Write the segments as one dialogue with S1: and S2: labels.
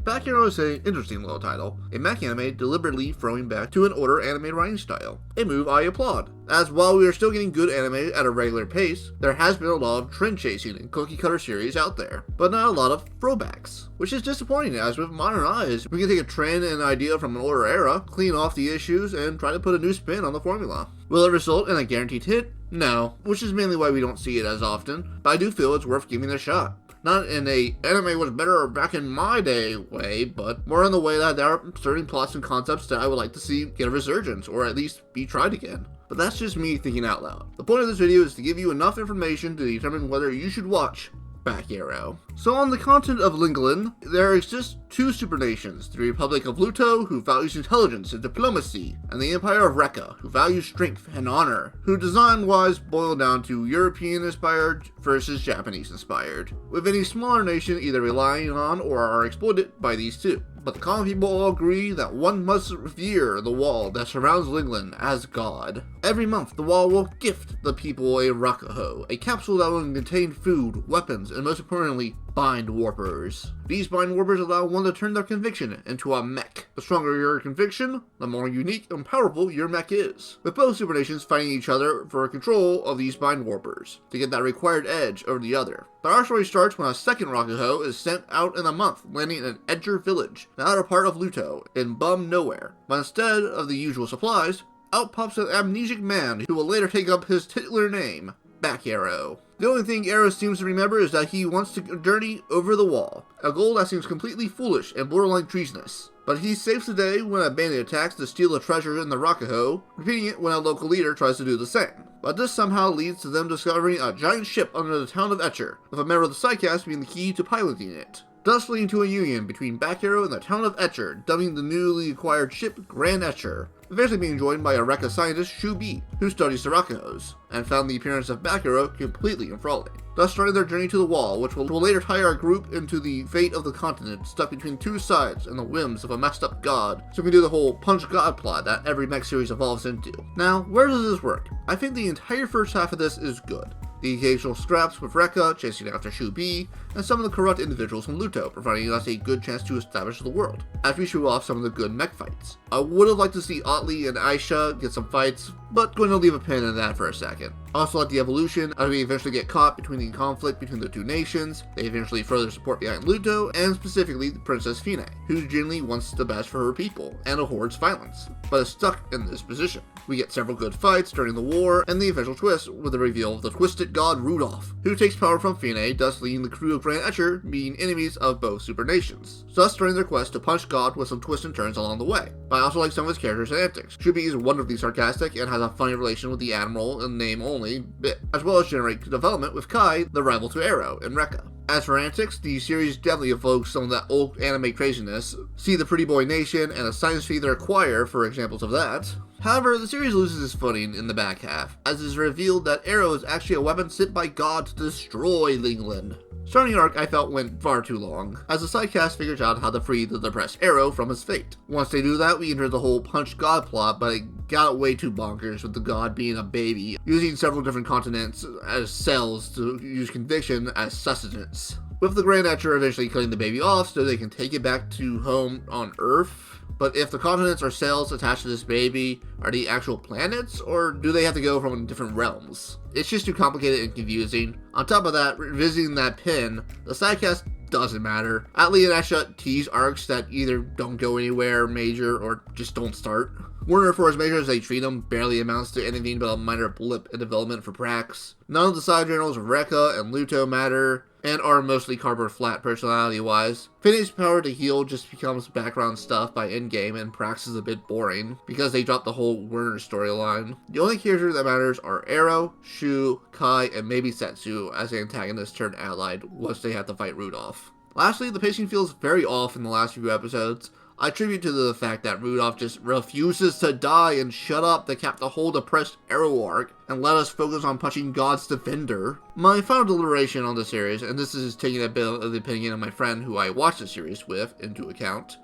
S1: Back Arrow is an interesting little title, a mech anime deliberately throwing back to an older anime writing style, a move I applaud, as while we are still getting good anime at a regular pace, there has been a lot of trend chasing and cookie cutter series out there, but not a lot of throwbacks, which is disappointing as with modern eyes, we can take a trend and an idea from an older era, clean off the issues, and try to put a new spin on the formula. Will it result in a guaranteed hit? No, which is mainly why we don't see it as often, but I do feel it's worth giving it a shot. Not in a anime was better back in my day way, but more in the way that there are certain plots and concepts that I would like to see get a resurgence, or at least be tried again. But that's just me thinking out loud. The point of this video is to give you enough information to determine whether you should watch Back Arrow. So on the continent of Lingland, there exist two supernations, the Republic of Luto, who values intelligence and diplomacy, and the Empire of Rekka, who values strength and honor, who design-wise boil down to European-inspired versus Japanese-inspired, with any smaller nation either relying on or are exploited by these two. But the common people all agree that one must revere the wall that surrounds Lingland as God. Every month, the wall will gift the people a Rakuho, a capsule that will contain food, weapons, and most importantly, bind warpers. These bind warpers allow one to turn their conviction into a mech. The stronger your conviction, the more unique and powerful your mech is, with both supernations fighting each other for control of these bind warpers, to get that required edge over the other. The our story starts when a second Rakuho is sent out in a month, landing in an Edger village, the outer part of Luto, in bum nowhere. But instead of the usual supplies, out pops an amnesic man who will later take up his titular name, Back Arrow. The only thing Arrow seems to remember is that he wants to journey over the wall, a goal that seems completely foolish and borderline treasonous. But he saves the day when a bandit attacks to steal a treasure in the Rakuho, repeating it when a local leader tries to do the same. But this somehow leads to them discovering a giant ship under the town of Etcher, with a member of the Sidecast being the key to piloting it, thus leading to a union between Back Arrow and the town of Etcher, dubbing the newly acquired ship Grand Etcher, eventually being joined by a Rekka scientist, Shu Bi, who studies the Rakuhos, and found the appearance of Back Arrow completely enthralling, thus starting their journey to the wall, which will later tie our group into the fate of the continent, stuck between two sides and the whims of a messed up god, so we can do the whole punch god plot that every mech series evolves into. Now, where does this work? I think the entire first half of this is good. The occasional scraps with Rekka chasing after Shu Bi, and some of the corrupt individuals from Luto, providing us a good chance to establish the world, as we show off some of the good mech fights. I would have liked to see Otley and Aisha get some fights, but going to leave a pin in that for a second. Also like the evolution, as we eventually get caught between the conflict between the two nations, they eventually throw their support behind Luto, and specifically the Princess Fine, who genuinely wants the best for her people, and abhors violence, but is stuck in this position. We get several good fights during the war, and the eventual twist with the reveal of the twisted god Rudolph, who takes power from Fine, thus leading the crew of Grand Etcher being enemies of both supernations, thus starting their quest to punch God with some twists and turns along the way. But I also like some of his characters and antics. Shu Bi is wonderfully sarcastic and has a funny relation with the Admiral in name only bit, as well as generate development with Kai, the rival to Arrow, in Rekka. As for antics, the series definitely evokes some of that old anime craziness. See the Pretty Boy Nation and a Science Feeder Choir for examples of that. However, the series loses its footing in the back half, as it is revealed that Arrow is actually a weapon sent by God to destroy Lingland. Starting arc I felt went far too long, as the sidecast figures out how to free the depressed Arrow from his fate. Once they do that, we enter the whole punch God plot, but it got way too bonkers with the god being a baby, using several different continents as cells to use conviction as sustenance, with the Grand Etcher eventually cutting the baby off so they can take it back to home on Earth. But if the continents are cells attached to this baby, are they actual planets, or do they have to go from different realms? It's just too complicated and confusing. On top of that, revisiting that pin, the sidecast doesn't matter. Atlee and Asha tease arcs that either don't go anywhere major or just don't start. Warner, for as major as they treat them, barely amounts to anything but a minor blip in development for Prax. None of the side journals of Rekka and Luto matter, and are mostly cardboard flat personality-wise. Finney's power to heal just becomes background stuff by endgame, and Prax is a bit boring, because they dropped the whole Werner storyline. The only characters that matters are Arrow, Shu, Kai, and maybe Setsu as the antagonists turned allied once they have to fight Rudolph. Lastly, the pacing feels very off in the last few episodes. I attribute to the fact that Rudolph just refuses to die and shut up to cap the whole depressed Arrow arc and let us focus on punching God's defender. My final deliberation on the series, and this is taking a bit of the opinion of my friend who I watched the series with into account,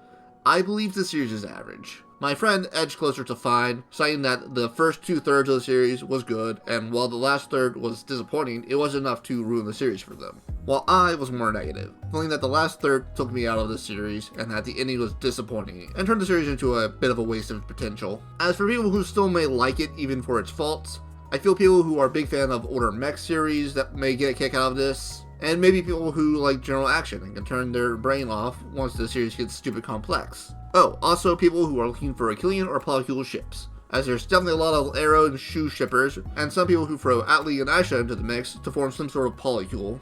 S1: I believe the series is average. My friend edged closer to fine, citing that the first 2/3 of the series was good, and while the last third was disappointing, it wasn't enough to ruin the series for them. While I was more negative, feeling that the last third took me out of the series, and that the ending was disappointing, and turned the series into a bit of a waste of potential. As for people who still may like it even for its faults, I feel people who are big fan of older mech series that may get a kick out of this, and maybe people who like general action and can turn their brain off once the series gets stupid complex. Oh, also people who are looking for Achillean or polycule ships, as there's definitely a lot of Arrow and Shu shippers, and some people who throw Atli and Aisha into the mix to form some sort of polycule.